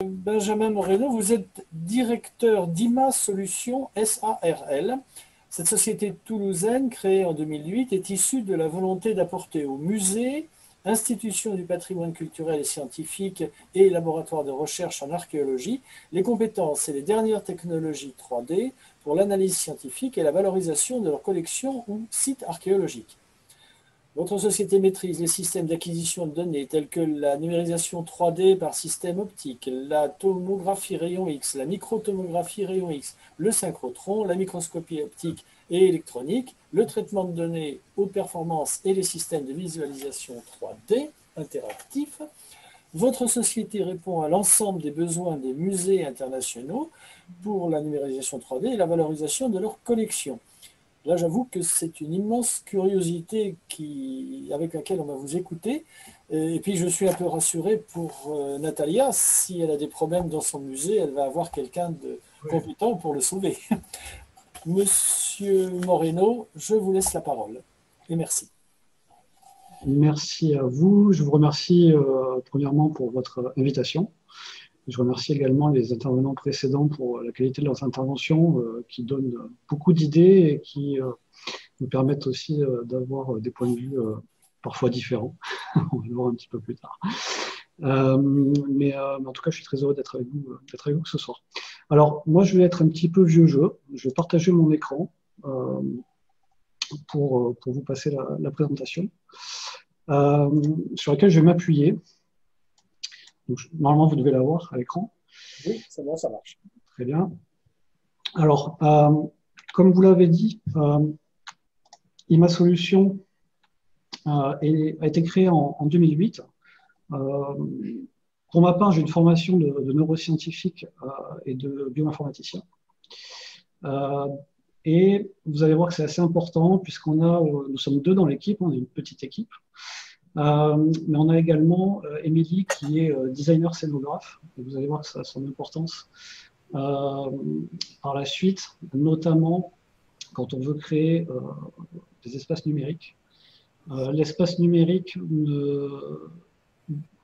Benjamin Moreno, vous êtes directeur d'IMA Solutions SARL. Cette société toulousaine, créée en 2008, est issue de la volonté d'apporter aux musées, institutions du patrimoine culturel et scientifique et laboratoires de recherche en archéologie, les compétences et les dernières technologies 3D pour l'analyse scientifique et la valorisation de leurs collections ou sites archéologiques. Votre société maîtrise les systèmes d'acquisition de données tels que la numérisation 3D par système optique, la tomographie rayon X, la microtomographie rayon X, le synchrotron, la microscopie optique et électronique, le traitement de données haute performance et les systèmes de visualisation 3D interactifs. Votre société répond à l'ensemble des besoins des musées internationaux pour la numérisation 3D et la valorisation de leurs collections. Là, j'avoue que c'est une immense curiosité avec laquelle on va vous écouter. Et puis, je suis un peu rassuré pour Natalia. Si elle a des problèmes dans son musée, elle va avoir quelqu'un de compétent pour le sauver. Monsieur Moreno, je vous laisse la parole. Et merci. Merci à vous. Je vous remercie premièrement pour votre invitation. Je remercie également les intervenants précédents pour la qualité de leurs interventions qui donnent beaucoup d'idées et qui nous permettent aussi d'avoir des points de vue parfois différents. On va le voir un petit peu plus tard. Mais en tout cas, je suis très heureux d'être avec vous ce soir. Alors, moi, je vais être un petit peu vieux jeu. Je vais partager mon écran pour vous passer la présentation sur laquelle je vais m'appuyer. Donc, normalement, vous devez la voir à l'écran. Oui, c'est bon, ça marche. Très bien. Alors, comme vous l'avez dit, IMA Solutions a été créée en 2008. Pour ma part, j'ai une formation de neuroscientifique et de bioinformaticien. Et vous allez voir que c'est assez important puisqu'on nous sommes deux dans l'équipe, on est une petite équipe. Mais on a également Émilie qui est designer scénographe. Et vous allez voir que ça a son importance par la suite, notamment quand on veut créer des espaces numériques. L'espace numérique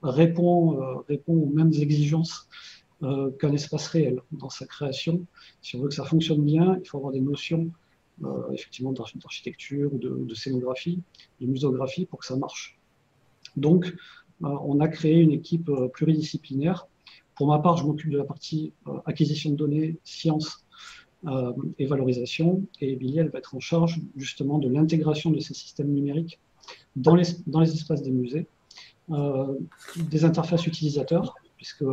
répond aux mêmes exigences qu'un espace réel dans sa création. Si on veut que ça fonctionne bien, il faut avoir des notions effectivement d'architecture, de scénographie, de muséographie pour que ça marche. Donc, on a créé une équipe pluridisciplinaire. Pour ma part, je m'occupe de la partie acquisition de données, sciences et valorisation. Et Billy, elle va être en charge justement de l'intégration de ces systèmes numériques dans les espaces des musées, des interfaces utilisateurs, puisque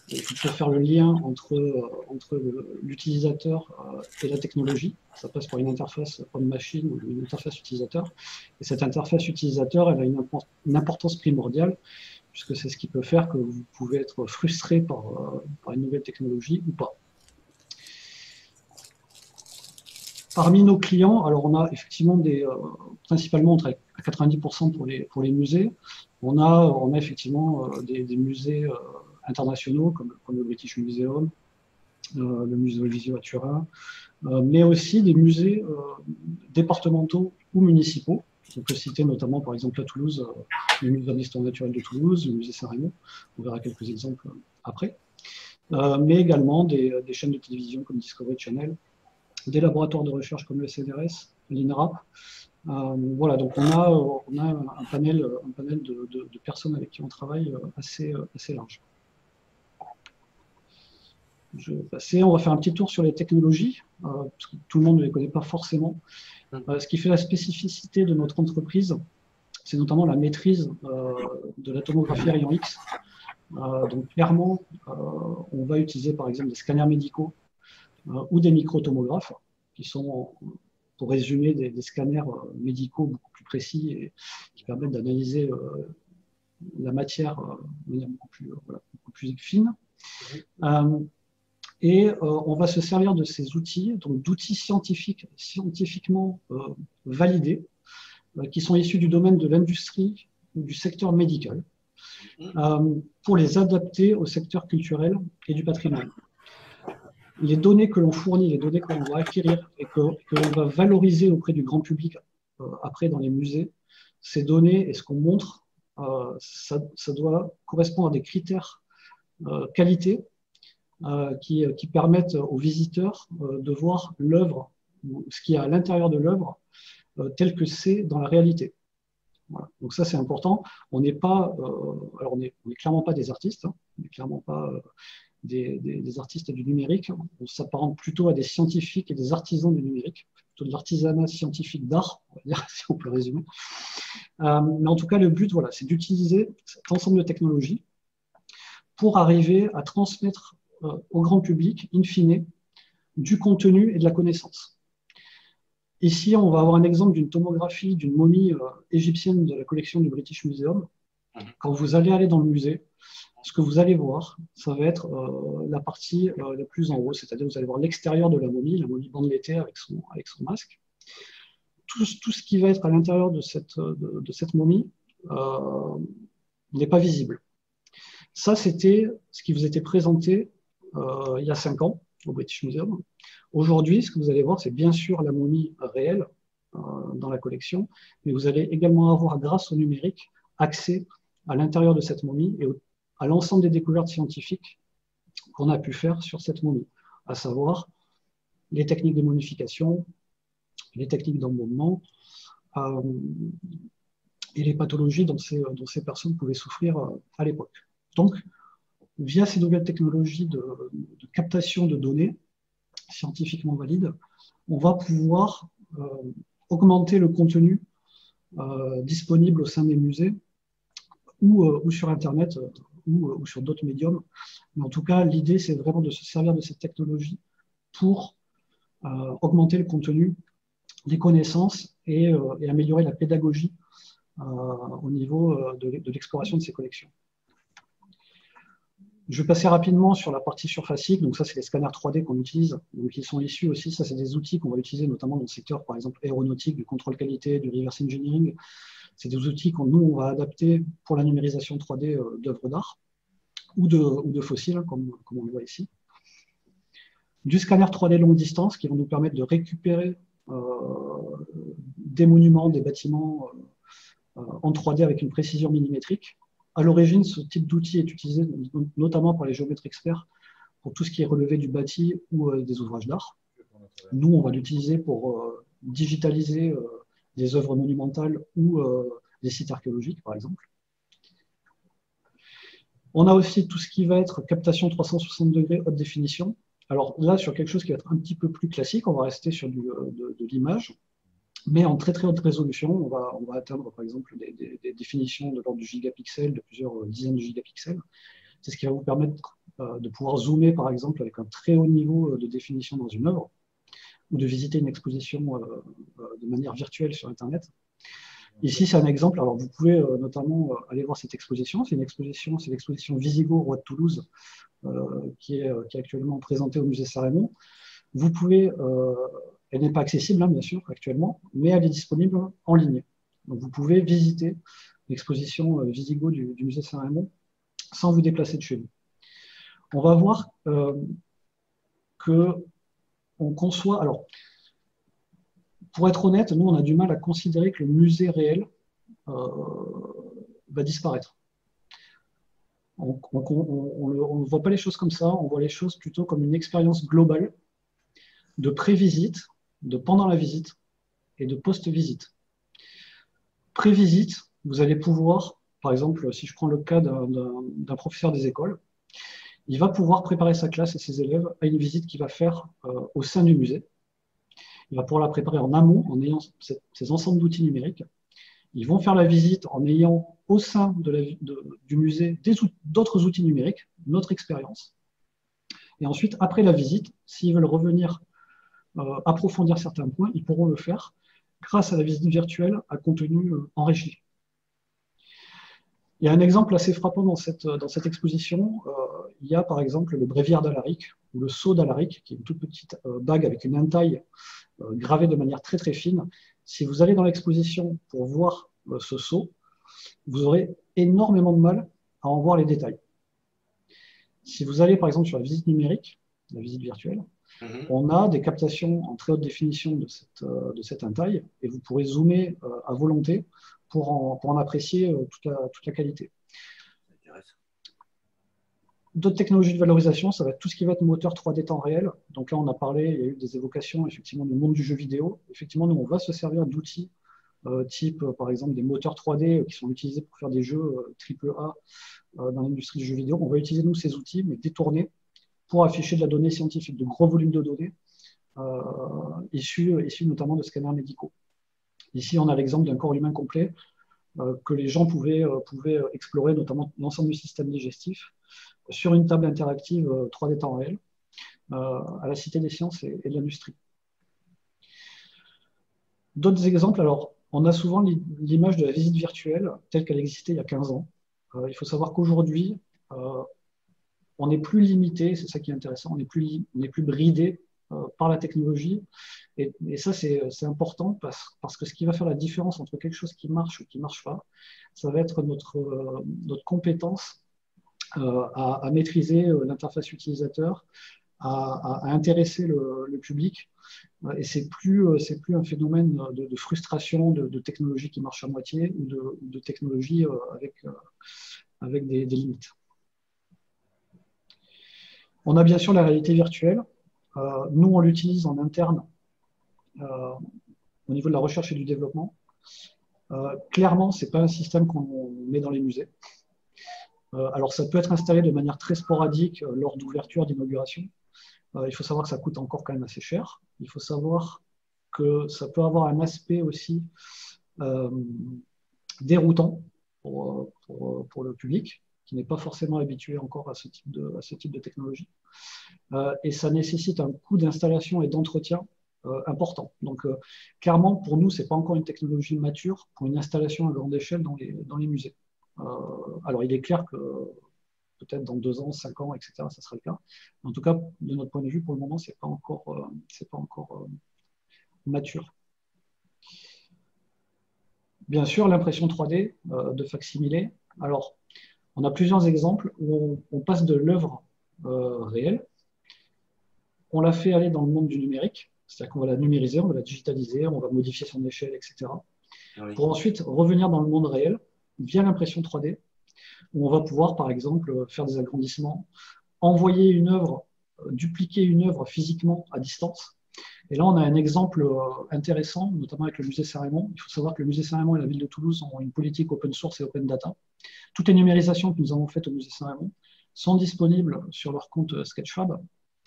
il faut faire le lien entre l'utilisateur et la technologie. Ça passe par une interface homme-machine ou une interface utilisateur. Et cette interface utilisateur, elle a une importance primordiale, puisque c'est ce qui peut faire que vous pouvez être frustré par une nouvelle technologie ou pas. Parmi nos clients, alors on a effectivement principalement à 90% pour les musées. On a effectivement des musées internationaux comme le British Museum, le musée Ovisio à Turin, mais aussi des musées départementaux ou municipaux. On peut citer notamment par exemple à Toulouse, le musée d'histoire naturelle de Toulouse, le musée Saint-Rémy, on verra quelques exemples après, mais également des chaînes de télévision comme Discovery Channel, des laboratoires de recherche comme le CNRS, l'INRAP. Voilà, donc on a un panel de personnes avec qui on travaille assez large. Je vais passer, on va faire un petit tour sur les technologies, parce que tout le monde ne les connaît pas forcément. Ce qui fait la spécificité de notre entreprise, c'est notamment la maîtrise de la tomographie rayon X. Donc clairement, on va utiliser par exemple des scanners médicaux ou des microtomographes, qui sont, pour résumer, des scanners médicaux beaucoup plus précis et qui permettent d'analyser la matière de manière beaucoup plus fine. Et on va se servir de ces outils, donc d'outils scientifiquement validés, qui sont issus du domaine de l'industrie ou du secteur médical, pour les adapter au secteur culturel et du patrimoine. Les données que l'on fournit, les données que l'on va acquérir et que l'on va valoriser auprès du grand public après dans les musées, ces données et ce qu'on montre, ça doit correspondre à des critères qualité qui permettent aux visiteurs de voir l'œuvre, ce qu'il y a à l'intérieur de l'œuvre, tel que c'est dans la réalité. Voilà. Donc ça, c'est important. On n'est pas, alors on est clairement pas des artistes, hein. On n'est clairement pas des artistes du numérique. On s'apparente plutôt à des scientifiques et des artisans du numérique, plutôt de l'artisanat scientifique d'art, on va dire, si on peut résumer. Mais en tout cas, le but, voilà, c'est d'utiliser cet ensemble de technologies pour arriver à transmettre au grand public, in fine, du contenu et de la connaissance. Ici, on va avoir un exemple d'une tomographie d'une momie égyptienne de la collection du British Museum. Quand vous allez aller dans le musée, ce que vous allez voir, ça va être la partie la plus en haut, c'est-à-dire vous allez voir l'extérieur de la momie bandelettée avec son masque. Tout ce qui va être à l'intérieur de cette momie n'est pas visible. Ça, c'était ce qui vous était présenté il y a 5 ans au British Museum. Aujourd'hui, ce que vous allez voir, c'est bien sûr la momie réelle dans la collection, mais vous allez également avoir, grâce au numérique, accès à l'intérieur de cette momie et à l'ensemble des découvertes scientifiques qu'on a pu faire sur cette momie, à savoir les techniques de momification, les techniques d'embaumement et les pathologies dont ces personnes pouvaient souffrir à l'époque. Donc, via ces nouvelles technologies de captation de données scientifiquement valides, on va pouvoir augmenter le contenu disponible au sein des musées ou sur Internet ou sur d'autres médiums. Mais en tout cas, l'idée, c'est vraiment de se servir de cette technologie pour augmenter le contenu, les connaissances et améliorer la pédagogie au niveau de l'exploration de ces collections. Je vais passer rapidement sur la partie surfacique. Donc ça, c'est les scanners 3D qu'on utilise. Donc ils sont issus aussi, ça c'est des outils qu'on va utiliser notamment dans le secteur, par exemple, aéronautique, du contrôle qualité, du reverse engineering. C'est des outils nous, on va adapter pour la numérisation 3D d'œuvres d'art ou de fossiles, comme on le voit ici. Du scanner 3D longue distance qui va nous permettre de récupérer des monuments, des bâtiments en 3D avec une précision millimétrique. À l'origine, ce type d'outil est utilisé notamment par les géomètres experts pour tout ce qui est relevé du bâti ou des ouvrages d'art. Nous, on va l'utiliser pour digitaliser des œuvres monumentales ou des sites archéologiques, par exemple. On a aussi tout ce qui va être captation 360 degrés haute définition. Alors là, sur quelque chose qui va être un petit peu plus classique, on va rester sur de l'image, mais en très très haute résolution, on va atteindre par exemple des définitions de l'ordre du gigapixel, de plusieurs dizaines de gigapixels. C'est ce qui va vous permettre de pouvoir zoomer par exemple avec un très haut niveau de définition dans une œuvre, ou de visiter une exposition de manière virtuelle sur Internet. Ici, c'est un exemple. Alors, vous pouvez notamment aller voir cette exposition. C'est l'exposition Visigoth, roi de Toulouse, qui est actuellement présentée au musée Saint-Rémy. Vous pouvez, elle n'est pas accessible, hein, bien sûr, actuellement, mais elle est disponible en ligne. Donc, vous pouvez visiter l'exposition Visigoth du musée Saint-Rémy sans vous déplacer de chez vous. On va voir qu'on conçoit. Alors, pour être honnête, nous, on a du mal à considérer que le musée réel va disparaître. On ne voit pas les choses comme ça, on voit les choses plutôt comme une expérience globale de pré-visite, de pendant la visite et de post-visite. Pré-visite, vous allez pouvoir, par exemple, si je prends le cas d'un professeur des écoles, il va pouvoir préparer sa classe et ses élèves à une visite qu'il va faire au sein du musée. Il va pouvoir la préparer en amont, en ayant ces ensembles d'outils numériques. Ils vont faire la visite en ayant au sein du musée d'autres outils numériques, notre expérience. Et ensuite, après la visite, s'ils veulent revenir approfondir certains points, ils pourront le faire grâce à la visite virtuelle à contenu enrichi. Il y a un exemple assez frappant dans cette exposition. Il y a par exemple le bréviaire d'Alaric, ou le sceau d'Alaric, qui est une toute petite bague avec une entaille gravée de manière très très fine. Si vous allez dans l'exposition pour voir ce sceau, vous aurez énormément de mal à en voir les détails. Si vous allez par exemple sur la visite numérique, la visite virtuelle, on a des captations en très haute définition de cette entaille et vous pourrez zoomer à volonté pour en apprécier toute la qualité. D'autres technologies de valorisation, ça va être tout ce qui va être moteur 3D temps réel. Donc là, on a parlé, il y a eu des évocations effectivement du monde du jeu vidéo. Effectivement, nous, on va se servir d'outils type, par exemple, des moteurs 3D qui sont utilisés pour faire des jeux AAA dans l'industrie du jeu vidéo. On va utiliser, nous, ces outils, mais détournés pour afficher de la donnée scientifique, de gros volumes de données, issus notamment de scanners médicaux. Ici, on a l'exemple d'un corps humain complet que les gens pouvaient explorer, notamment l'ensemble du système digestif, sur une table interactive 3D temps réel, à la Cité des sciences et de l'industrie. D'autres exemples, alors, on a souvent l'image de la visite virtuelle telle qu'elle existait il y a 15 ans. Il faut savoir qu'aujourd'hui, on n'est plus limité, c'est ça qui est intéressant, on n'est plus bridé par la technologie. Et ça, c'est important parce que ce qui va faire la différence entre quelque chose qui marche ou qui ne marche pas, ça va être notre compétence à maîtriser l'interface utilisateur, à intéresser le public. Et c'est plus un phénomène de frustration de technologie qui marche à moitié ou de technologie avec des limites. On a bien sûr la réalité virtuelle. Nous, on l'utilise en interne au niveau de la recherche et du développement. Clairement, ce n'est pas un système qu'on met dans les musées. Alors, ça peut être installé de manière très sporadique lors d'ouverture, d'inauguration. Il faut savoir que ça coûte encore quand même assez cher. Il faut savoir que ça peut avoir un aspect aussi déroutant pour le public, qui n'est pas forcément habitué encore à ce type de technologie. Et ça nécessite un coût d'installation et d'entretien important. Donc, clairement, pour nous, ce n'est pas encore une technologie mature pour une installation à grande échelle dans les musées. Alors, il est clair que peut-être dans 2 ans, 5 ans, etc., ça sera le cas. En tout cas, de notre point de vue, pour le moment, ce n'est pas encore mature. Bien sûr, l'impression 3D de facsimilé. Alors, on a plusieurs exemples où on passe de l'œuvre réelle, on la fait aller dans le monde du numérique, c'est-à-dire qu'on va la numériser, on va la digitaliser, on va modifier son échelle, etc. Oui. Pour ensuite revenir dans le monde réel via l'impression 3D, où on va pouvoir, par exemple, faire des agrandissements, envoyer une œuvre, dupliquer une œuvre physiquement à distance. Et là, on a un exemple intéressant, notamment avec le musée Saint-Raymond. Il faut savoir que le musée Saint-Raymond et la ville de Toulouse ont une politique open source et open data. Toutes les numérisations que nous avons faites au musée Saint-Raymond sont disponibles sur leur compte Sketchfab,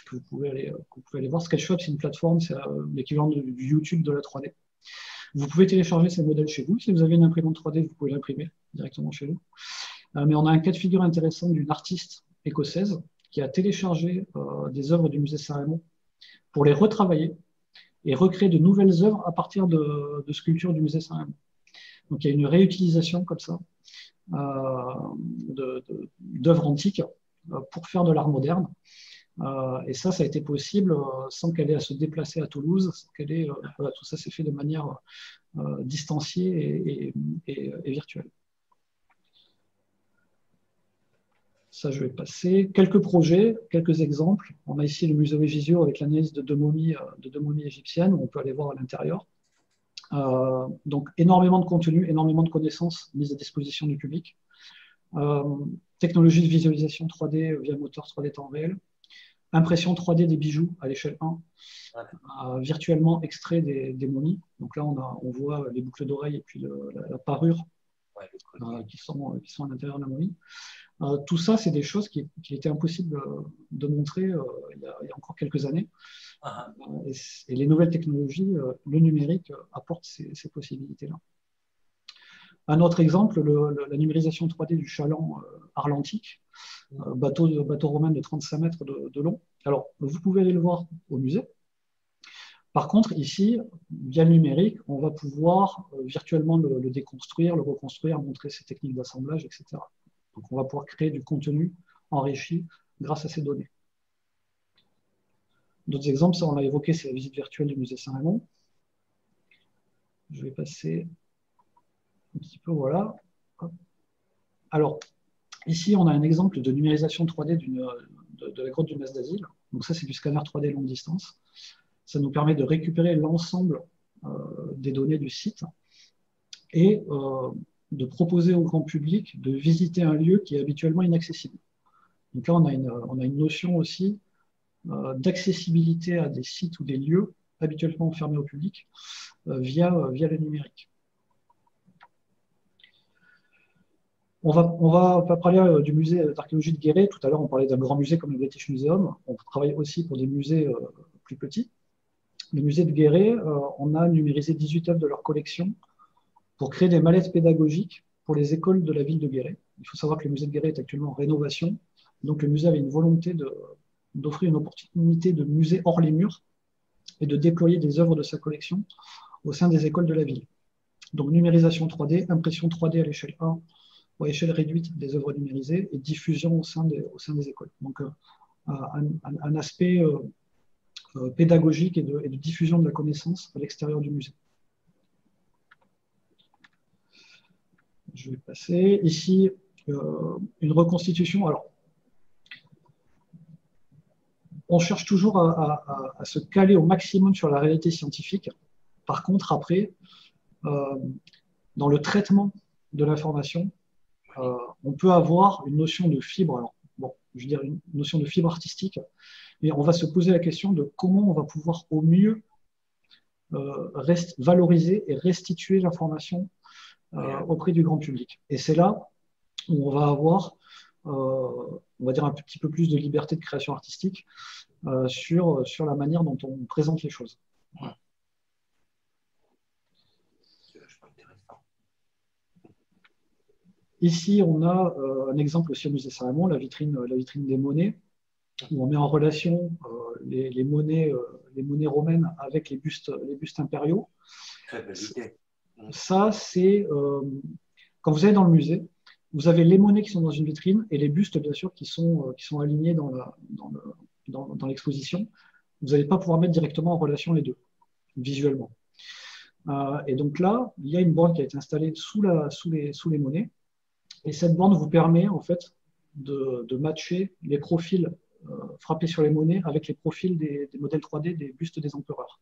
que vous pouvez aller voir. Sketchfab, c'est une plateforme, c'est l'équivalent du YouTube de la 3D. Vous pouvez télécharger ces modèles chez vous. Si vous avez une imprimante 3D, vous pouvez l'imprimer directement chez vous. Mais on a un cas de figure intéressant d'une artiste écossaise qui a téléchargé des œuvres du musée Saint-Raymond pour les retravailler et recréer de nouvelles œuvres à partir de sculptures du musée Saint-Raymond. Donc il y a une réutilisation comme ça d'œuvres antiques pour faire de l'art moderne. Et ça a été possible sans qu'elle ait à se déplacer à Toulouse, sans qu'elle ait, voilà, tout ça s'est fait de manière distanciée et virtuelle. Ça, je vais passer. Quelques projets, quelques exemples. On a ici le musée Visio avec l'analyse de deux momies égyptiennes, où on peut aller voir à l'intérieur. Donc, énormément de contenu, énormément de connaissances mises à disposition du public. Technologie de visualisation 3D via moteur 3D temps réel. Impression 3D des bijoux à l'échelle 1, virtuellement extrait des momies. Donc là, on voit les boucles d'oreilles et puis la parure qui sont à l'intérieur de la momie. Tout ça, c'est des choses qui étaient impossibles de montrer il y a encore quelques années. Et les nouvelles technologies, le numérique, apportent ces possibilités-là. Un autre exemple, la numérisation 3D du chaland Arlantique, bateau romain de 35 mètres de long. Alors, vous pouvez aller le voir au musée. Par contre, ici, via le numérique, on va pouvoir virtuellement le déconstruire, le reconstruire, montrer ses techniques d'assemblage, etc. Donc, on va pouvoir créer du contenu enrichi grâce à ces données. D'autres exemples, ça on l'a évoqué, c'est la visite virtuelle du musée Saint-Raymond. Je vais passer un petit peu, voilà. Alors, ici, on a un exemple de numérisation 3D de la grotte du Mas d'Asile. Donc ça, c'est du scanner 3D longue distance. Ça nous permet de récupérer l'ensemble des données du site et de proposer au grand public de visiter un lieu qui est habituellement inaccessible. Donc là, on a une notion aussi d'accessibilité à des sites ou des lieux habituellement fermés au public via le numérique. On va parler du musée d'archéologie de Guéret. Tout à l'heure, on parlait d'un grand musée comme le British Museum. On travaille aussi pour des musées plus petits. Le musée de Guéret, on a numérisé 18 œuvres de leur collection pour créer des mallettes pédagogiques pour les écoles de la ville de Guéret. Il faut savoir que le musée de Guéret est actuellement en rénovation. Donc, le musée avait une volonté d'offrir une opportunité de musée hors les murs et de déployer des œuvres de sa collection au sein des écoles de la ville. Donc, numérisation 3D, impression 3D à l'échelle 1 ou à échelle réduite des œuvres numérisées et diffusion au sein des écoles. Donc, un aspect pédagogique et de diffusion de la connaissance à l'extérieur du musée. Je vais passer ici une reconstitution. Alors, on cherche toujours à se caler au maximum sur la réalité scientifique. Par contre, après, dans le traitement de l'information, on peut avoir une notion de fibre. Alors, bon, je veux dire une notion de fibre artistique, mais on va se poser la question de comment on va pouvoir au mieux valoriser et restituer l'information auprès du grand public. Et c'est là où on va avoir, on va dire, un petit peu plus de liberté de création artistique sur la manière dont on présente les choses. Voilà. Ici, on a un exemple aussi au musée Saint-Raymond, la vitrine des monnaies, où on met en relation les monnaies romaines avec les bustes impériaux. Très belle idée. Ça, c'est quand vous allez dans le musée, vous avez les monnaies qui sont dans une vitrine et les bustes, bien sûr, qui sont alignés dans l'exposition. Vous n'allez pas pouvoir mettre directement en relation les deux, visuellement. Et donc là, il y a une borne qui a été installée sous les monnaies. Et cette borne vous permet, en fait, de matcher les profils frappés sur les monnaies avec les profils des modèles 3D des bustes des empereurs.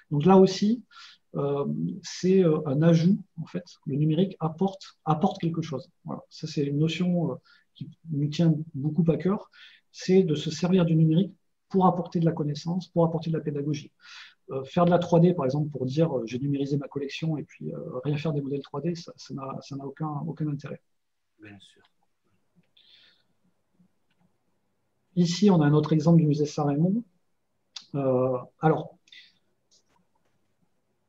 Donc là aussi, c'est un ajout, en fait. Le numérique apporte quelque chose. Voilà. Ça, c'est une notion qui nous tient beaucoup à cœur, c'est de se servir du numérique pour apporter de la connaissance, pour apporter de la pédagogie. Faire de la 3D, par exemple, pour dire j'ai numérisé ma collection et puis rien faire des modèles 3D, ça n'a aucun intérêt. Bien sûr. Ici, on a un autre exemple du musée Saint-Raymond. Alors,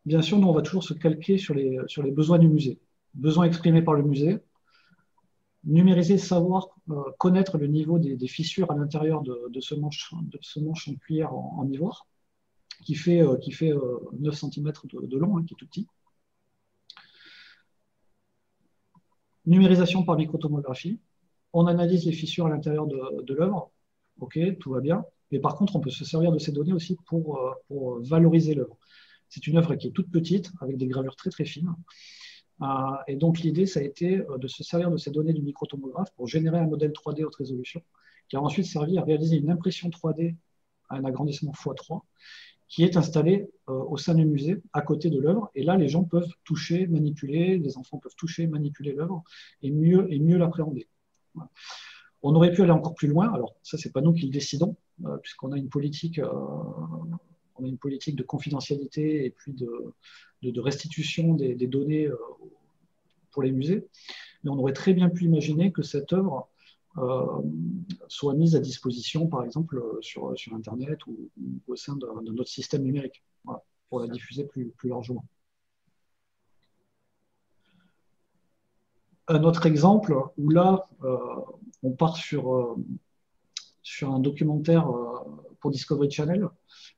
bien sûr, nous, on va toujours se calquer sur les besoins du musée. Besoins exprimés par le musée. Numériser, savoir connaître le niveau des fissures à l'intérieur de ce manche en cuillère en ivoire, qui fait 9 cm de long, hein, qui est tout petit. Numérisation par microtomographie. On analyse les fissures à l'intérieur de l'œuvre. OK, tout va bien. Mais par contre, on peut se servir de ces données aussi pour valoriser l'œuvre. C'est une œuvre qui est toute petite, avec des gravures très très fines. Et donc l'idée, ça a été de se servir de ces données du microtomographe pour générer un modèle 3D haute résolution, qui a ensuite servi à réaliser une impression 3D à un agrandissement x3, qui est installé au sein du musée, à côté de l'œuvre. Et là, les gens peuvent toucher, manipuler, les enfants peuvent toucher, manipuler l'œuvre et mieux l'appréhender. Voilà. On aurait pu aller encore plus loin. Alors, ça, ce n'est pas nous qui le décidons, puisqu'on a une politique de confidentialité et puis de restitution des données pour les musées. Mais on aurait très bien pu imaginer que cette œuvre soit mise à disposition, par exemple, sur Internet ou au sein de notre système numérique, voilà, pour la diffuser plus largement. Un autre exemple où là, on part sur un documentaire pour Discovery Channel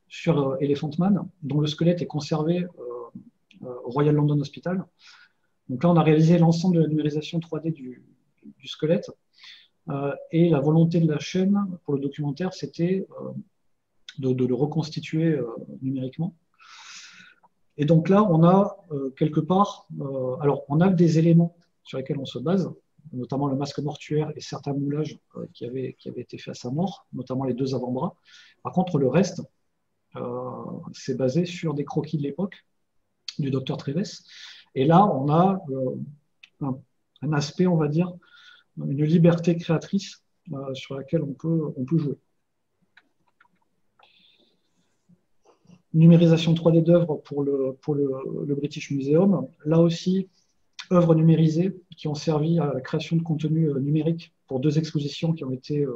sur Elephant Man, dont le squelette est conservé au Royal London Hospital. Donc là, on a réalisé l'ensemble de la numérisation 3D du squelette. Et la volonté de la chaîne pour le documentaire, c'était de le reconstituer numériquement. Et donc là, on a quelque part, alors on a des éléments sur lesquels on se base, notamment le masque mortuaire et certains moulages qui avaient été faits à sa mort, notamment les 2 avant-bras. Par contre, le reste, c'est basé sur des croquis de l'époque du docteur Treves. Et là, on a un aspect, on va dire, une liberté créatrice sur laquelle on peut jouer. Numérisation 3D d'œuvres pour le British Museum. Là aussi, œuvres numérisées qui ont servi à la création de contenu numérique pour 2 expositions qui ont été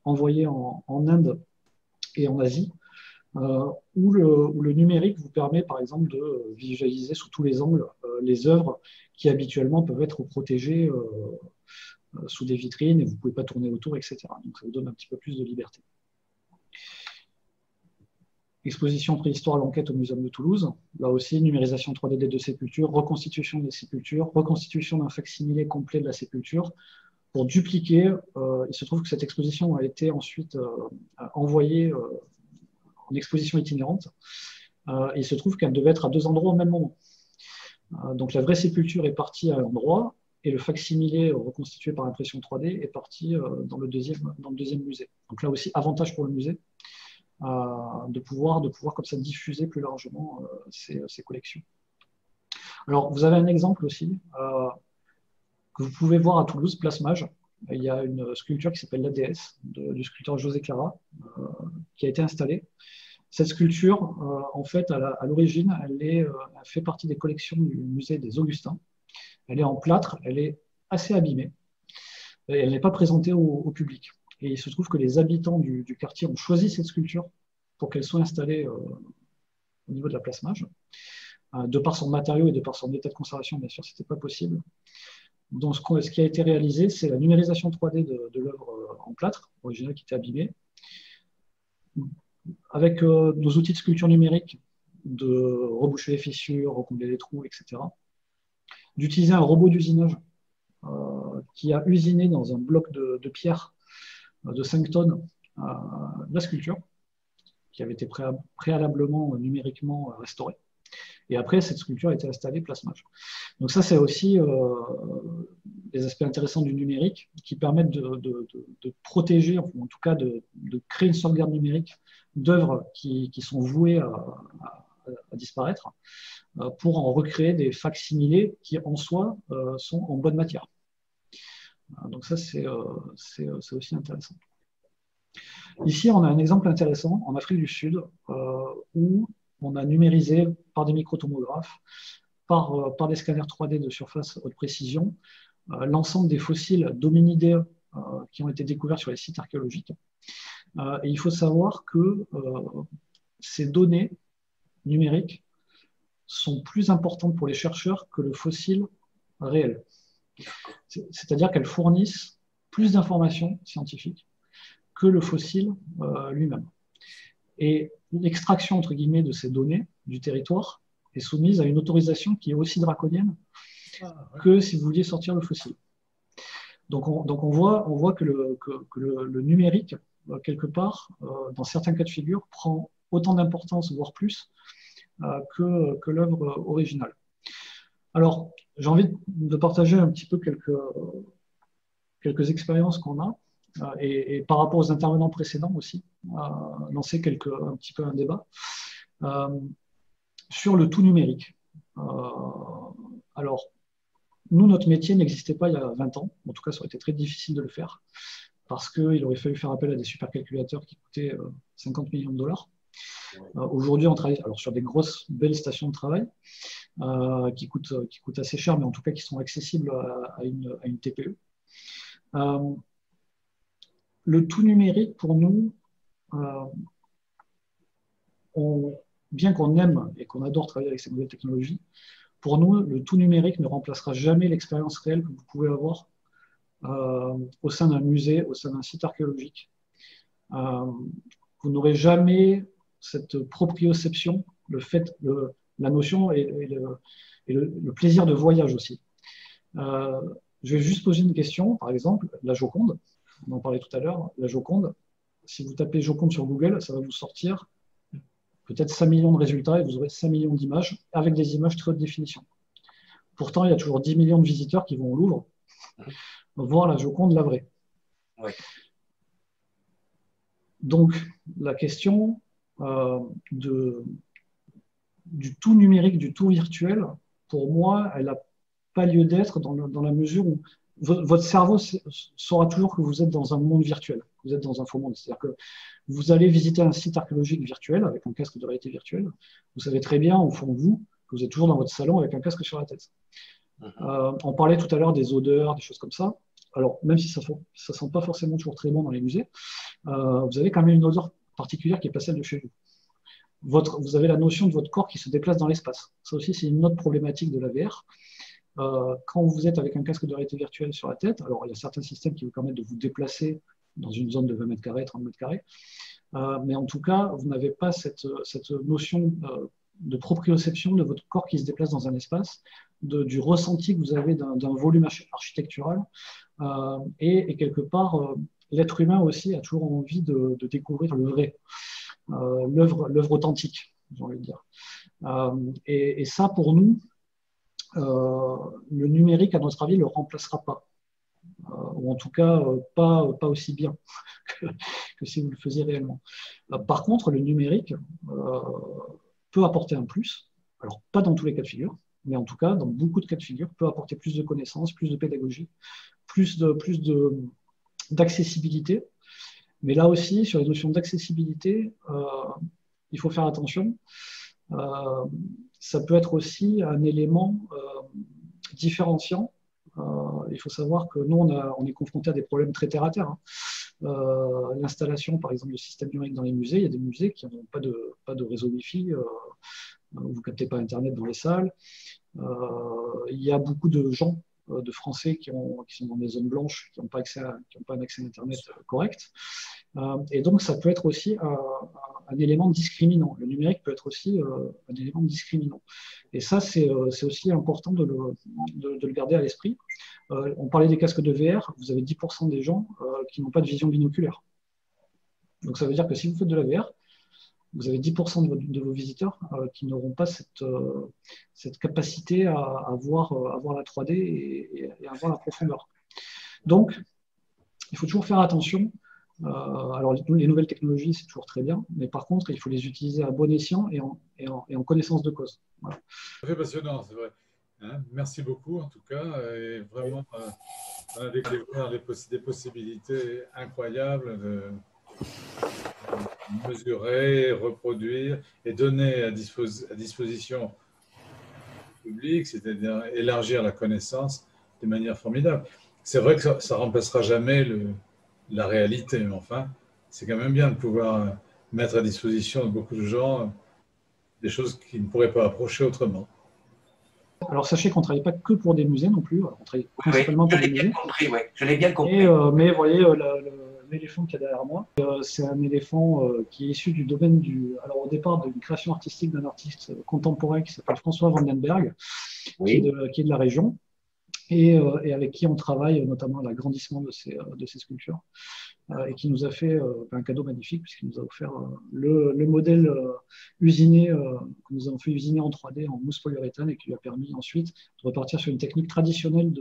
envoyées en Inde et en Asie, où le numérique vous permet par exemple de visualiser sous tous les angles les œuvres qui habituellement peuvent être protégées sous des vitrines et vous ne pouvez pas tourner autour, etc. Donc ça vous donne un petit peu plus de liberté. Exposition préhistoire à l'enquête au Muséum de Toulouse. Là aussi, numérisation 3D des 2 sépultures, reconstitution des sépultures, reconstitution d'un facsimilé complet de la sépulture. Pour dupliquer, il se trouve que cette exposition a été ensuite envoyée en exposition itinérante. Et il se trouve qu'elle devait être à 2 endroits au même moment. Donc la vraie sépulture est partie à un endroit et le facsimilé reconstitué par impression 3D est parti dans le deuxième musée. Donc là aussi, avantage pour le musée. De pouvoir comme ça diffuser plus largement ces collections. Alors, vous avez un exemple aussi que vous pouvez voir à Toulouse, Place Mage. Il y a une sculpture qui s'appelle la déesse du sculpteur José Clara qui a été installée. Cette sculpture, en fait, à l'origine, elle fait partie des collections du musée des Augustins. Elle est en plâtre, elle est assez abîmée et elle n'est pas présentée au public. Et il se trouve que les habitants du quartier ont choisi cette sculpture pour qu'elle soit installée au niveau de la Place Mage. De par son matériau et de par son état de conservation, bien sûr, ce n'était pas possible. Donc, ce qui a été réalisé, c'est la numérisation 3D de l'œuvre en plâtre, originale qui était abîmée, avec nos outils de sculpture numérique, de reboucher les fissures, recombler les trous, etc. D'utiliser un robot d'usinage qui a usiné dans un bloc de pierre de 5 tonnes la sculpture, qui avait été préalablement numériquement restaurée. Et après, cette sculpture a été installée Place Mage. Donc ça, c'est aussi des aspects intéressants du numérique qui permettent de protéger, en tout cas de créer une sauvegarde numérique d'œuvres qui sont vouées à disparaître pour en recréer des facsimilés qui, en soi, sont en bonne matière. Donc ça, c'est aussi intéressant. Ici, on a un exemple intéressant en Afrique du Sud où on a numérisé par des microtomographes, par des scanners 3D de surface haute précision, l'ensemble des fossiles d'hominidés qui ont été découverts sur les sites archéologiques. Et il faut savoir que ces données numériques sont plus importantes pour les chercheurs que le fossile réel. C'est-à-dire qu'elles fournissent plus d'informations scientifiques que le fossile lui-même. Et l'extraction, entre guillemets, de ces données du territoire est soumise à une autorisation qui est aussi draconienne que si vous vouliez sortir le fossile. Donc on voit que le numérique, quelque part, dans certains cas de figure, prend autant d'importance, voire plus, que l'œuvre originale. Alors, j'ai envie de partager un petit peu quelques expériences qu'on a, et par rapport aux intervenants précédents aussi, lancer un petit peu un débat sur le tout numérique. Alors, nous, notre métier n'existait pas il y a 20 ans. En tout cas, ça aurait été très difficile de le faire parce qu'il aurait fallu faire appel à des supercalculateurs qui coûtaient 50 millions de dollars. Aujourd'hui, on travaille sur des grosses, belles stations de travail qui coûtent assez cher, mais en tout cas qui sont accessibles à une TPE. Le tout numérique, pour nous, bien qu'on aime et qu'on adore travailler avec ces nouvelles technologies, pour nous, le tout numérique ne remplacera jamais l'expérience réelle que vous pouvez avoir au sein d'un musée, au sein d'un site archéologique. Vous n'aurez jamais cette proprioception, la notion et le plaisir de voyage aussi. Je vais juste poser une question, par exemple, la Joconde, on en parlait tout à l'heure, la Joconde, si vous tapez Joconde sur Google, ça va vous sortir peut-être 5 millions de résultats et vous aurez 5 millions d'images avec des images très haute définition. Pourtant, il y a toujours 10 millions de visiteurs qui vont au Louvre voir la Joconde, la vraie. Oui. Donc, la question du tout numérique, du tout virtuel, pour moi, elle n'a pas lieu d'être dans la mesure où votre cerveau saura toujours que vous êtes dans un monde virtuel, que vous êtes dans un faux monde. C'est-à-dire que vous allez visiter un site archéologique virtuel avec un casque de réalité virtuelle. Vous savez très bien, au fond de vous, que vous êtes toujours dans votre salon avec un casque sur la tête. On parlait tout à l'heure des odeurs, des choses comme ça. Alors, même si ça ne sent pas forcément toujours très bon dans les musées, vous avez quand même une odeur particulière qui n'est pas celle de chez vous. Vous avez la notion de votre corps qui se déplace dans l'espace. Ça aussi, c'est une autre problématique de la VR. Quand vous êtes avec un casque de réalité virtuelle sur la tête, alors il y a certains systèmes qui vous permettent de vous déplacer dans une zone de 20 mètres carrés, 30 mètres carrés, mais en tout cas, vous n'avez pas cette notion de proprioception de votre corps qui se déplace dans un espace, du ressenti que vous avez d'un volume architectural, et quelque part, l'être humain aussi a toujours envie de découvrir le vrai, l'œuvre authentique, j'ai envie de dire. Et ça, pour nous, le numérique, à notre avis, ne le remplacera pas. Ou en tout cas, pas aussi bien que si vous le faisiez réellement. Par contre, le numérique peut apporter un plus. Alors, pas dans tous les cas de figure, mais en tout cas, dans beaucoup de cas de figure, peut apporter plus de connaissances, plus de pédagogie, plus d'accessibilité. Mais là aussi, sur les notions d'accessibilité, il faut faire attention. Ça peut être aussi un élément différenciant. Il faut savoir que nous, on est confronté à des problèmes très terre à terre. L'installation, par exemple, de systèmes numériques dans les musées, il y a des musées qui n'ont pas de réseau Wi-Fi, vous ne captez pas Internet dans les salles. Il y a beaucoup de gens, de Français qui sont dans des zones blanches, qui n'ont pas un accès à Internet correct. Et donc, ça peut être aussi un élément discriminant. Le numérique peut être aussi un élément discriminant. Et ça, c'est aussi important de le garder à l'esprit. On parlait des casques de VR, vous avez 10% des gens qui n'ont pas de vision binoculaire. Donc, ça veut dire que si vous faites de la VR, vous avez 10% de vos visiteurs qui n'auront pas cette capacité à voir la 3D et à voir la profondeur. Donc, il faut toujours faire attention. Alors, les nouvelles technologies, c'est toujours très bien, mais par contre, il faut les utiliser à bon escient et en connaissance de cause. Voilà. C'est passionnant, c'est vrai. Merci beaucoup, en tout cas. Et vraiment, on a découvert des possibilités incroyables de mesurer, reproduire et donner à disposition du public, c'est-à-dire élargir la connaissance de manière formidable. C'est vrai que ça ne remplacera jamais la réalité, mais enfin, c'est quand même bien de pouvoir mettre à disposition de beaucoup de gens des choses qu'ils ne pourraient pas approcher autrement. Alors, sachez qu'on ne travaille pas que pour des musées non plus, on travaille principalement pour des musées. Compris, oui. Je l'ai bien compris. Mais vous voyez, l'éléphant qu'il y a derrière moi, c'est un éléphant qui est issu du domaine alors au départ d'une création artistique d'un artiste contemporain qui s'appelle François Vandenberg, qui est de la région, et avec qui on travaille notamment à l'agrandissement de ces sculptures, et qui nous a fait un cadeau magnifique puisqu'il nous a offert le modèle usiné, que nous avons fait usiner en 3D en mousse polyuréthane et qui lui a permis ensuite de repartir sur une technique traditionnelle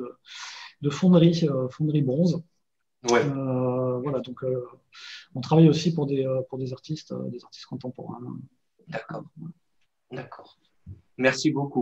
de fonderie bronze. Ouais. Voilà, donc on travaille aussi pour des artistes contemporains. D'accord. D'accord. Merci beaucoup.